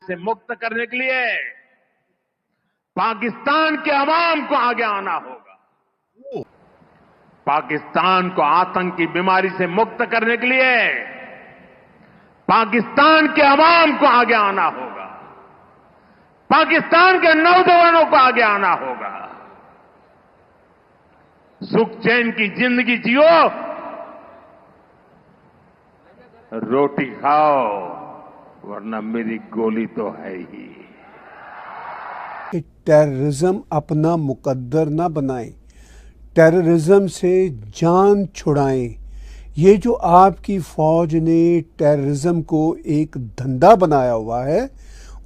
से मुक्त करने के लिए पाकिस्तान के अवाम को आगे आना होगा। पाकिस्तान को आतंक की बीमारी से मुक्त करने के लिए पाकिस्तान के अवाम को आगे आना होगा। पाकिस्तान के नौजवानों को आगे आना होगा। सुख चैन की जिंदगी जियो, रोटी खाओ, वरना मेरी गोली तो है ही। कि टेररिज्म अपना मुकद्दर ना बनाएं, टेररिज्म से जान छुड़ाएं। ये जो आपकी फौज ने टेररिज्म को एक धंधा बनाया हुआ है,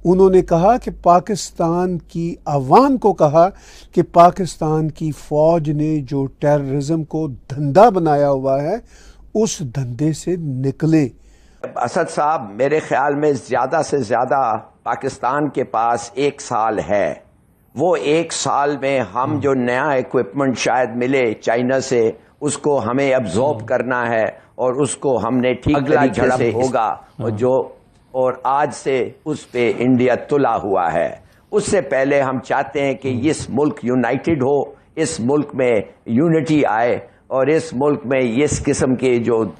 उन्होंने कहा कि पाकिस्तान की अवाम को कहा कि पाकिस्तान की फौज ने जो टेररिज्म को धंधा बनाया हुआ है उस धंधे से निकले। असद साहब, मेरे ख्याल में ज़्यादा से ज़्यादा पाकिस्तान के पास 1 साल है। वो 1 साल में हम जो नया इक्विपमेंट शायद मिले चाइना से, उसको हमें अब्जॉर्ब करना है और उसको हमने ठीक तरीके से होगा और आज से उस पे इंडिया तुला हुआ है। उससे पहले हम चाहते हैं कि इस मुल्क यूनाइटेड हो, इस मुल्क में यूनिटी आए और इस मुल्क में इस किस्म के जो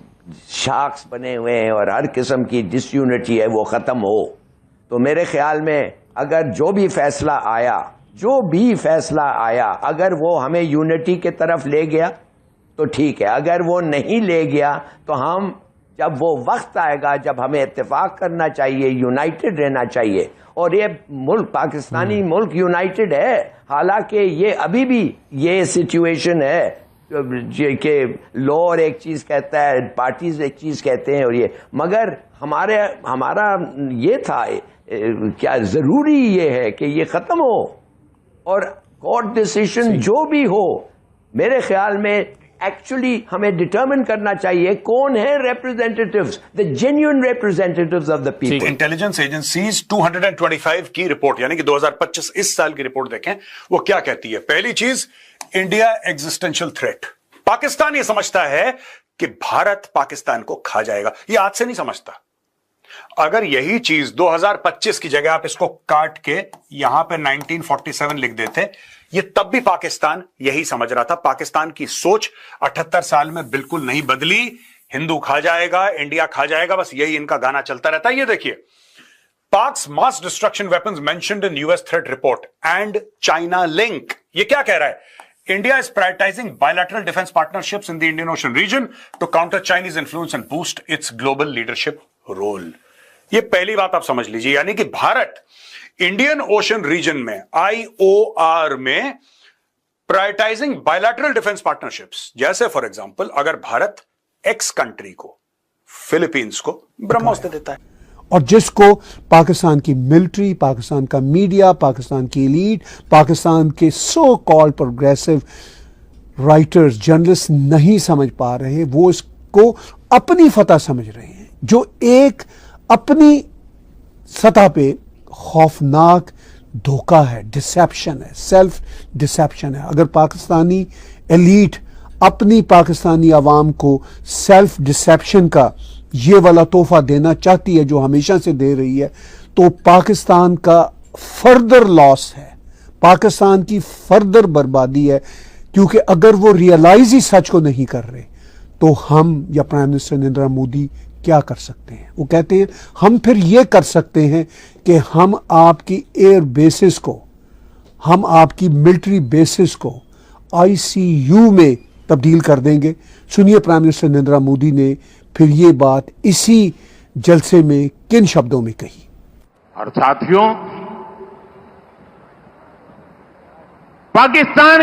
शाख्स बने हुए हैं और हर किस्म की डिसयूनिटी है वो ख़त्म हो। तो मेरे ख्याल में अगर जो भी फैसला आया अगर वो हमें यूनिटी की तरफ ले गया तो ठीक है, अगर वो नहीं ले गया तो हम जब वो वक्त आएगा जब हमें इत्तेफाक करना चाहिए, यूनाइटेड रहना चाहिए। और ये मुल्क, पाकिस्तानी मुल्क यूनाइटेड है, हालांकि ये अभी भी ये सिचुएशन है कि लॉ एक चीज कहता है, पार्टीज एक चीज कहते हैं और ये, मगर हमारा ये था, क्या जरूरी ये है कि ये खत्म हो और कोर्ट डिसीजन जो भी हो, मेरे ख्याल में एक्चुअली हमें डिटरमिन करना चाहिए कौन है representatives, the genuine representatives of the people. Intelligence agencies 225 की रिपोर्ट यानी कि 2025 इस साल की रिपोर्ट देखें, वो क्या कहती है। पहली चीज, इंडिया एग्जिस्टेंशियल थ्रेट। पाकिस्तान ये समझता है कि भारत पाकिस्तान को खा जाएगा। ये आज से नहीं समझता। अगर यही चीज 2025 की जगह आप इसको काट के यहां पे 1947 लिख देते, ये तब भी पाकिस्तान यही समझ रहा था। पाकिस्तान की सोच 78 साल में बिल्कुल नहीं बदली। हिंदू खा जाएगा, इंडिया खा जाएगा, बस यही इनका गाना चलता रहता है। ये देखिए, Pak's mass destruction weapons mentioned in US threat report and China link. ये क्या कह रहा है? India is prioritizing bilateral defense partnerships in the Indian Ocean region to counter Chinese influence and boost its global leadership role. ये पहली बात आप समझ लीजिए, यानी कि भारत इंडियन ओशन रीजन में IOR में प्रायोरिटाइजिंग बायलैटरल डिफेंस पार्टनरशिप्स। जैसे फॉर एग्जांपल, अगर भारत एक्स कंट्री को, फिलीपींस को ब्रह्मोस्त्र देता है और जिसको पाकिस्तान की मिलिट्री, पाकिस्तान का मीडिया, पाकिस्तान की एलीट, पाकिस्तान के so called progressive writers, journalist नहीं समझ पा रहे हैं, वो इसको अपनी फतह समझ रहे हैं, जो एक अपनी सतह पे खौफनाक धोखा है, डिसेप्शन है, सेल्फ डिसेप्शन है। अगर पाकिस्तानी एलीट अपनी पाकिस्तानी आवाम को सेल्फ डिसेप्शन का ये वाला तोहफा देना चाहती है जो हमेशा से दे रही है, तो पाकिस्तान का फर्दर लॉस है, पाकिस्तान की फर्दर बर्बादी है। क्योंकि अगर वो रियलाइज ही सच को नहीं कर रहे तो हम या प्राइम मिनिस्टर नरेंद्र मोदी क्या कर सकते हैं? वो कहते हैं हम फिर ये कर सकते हैं कि हम आपकी एयर बेसिस को, हम आपकी मिलिट्री बेसिस को ICU में तब्दील कर देंगे। सुनिए प्राइम मिनिस्टर नरेंद्र मोदी ने फिर ये बात इसी जलसे में किन शब्दों में कही। और साथियों, पाकिस्तान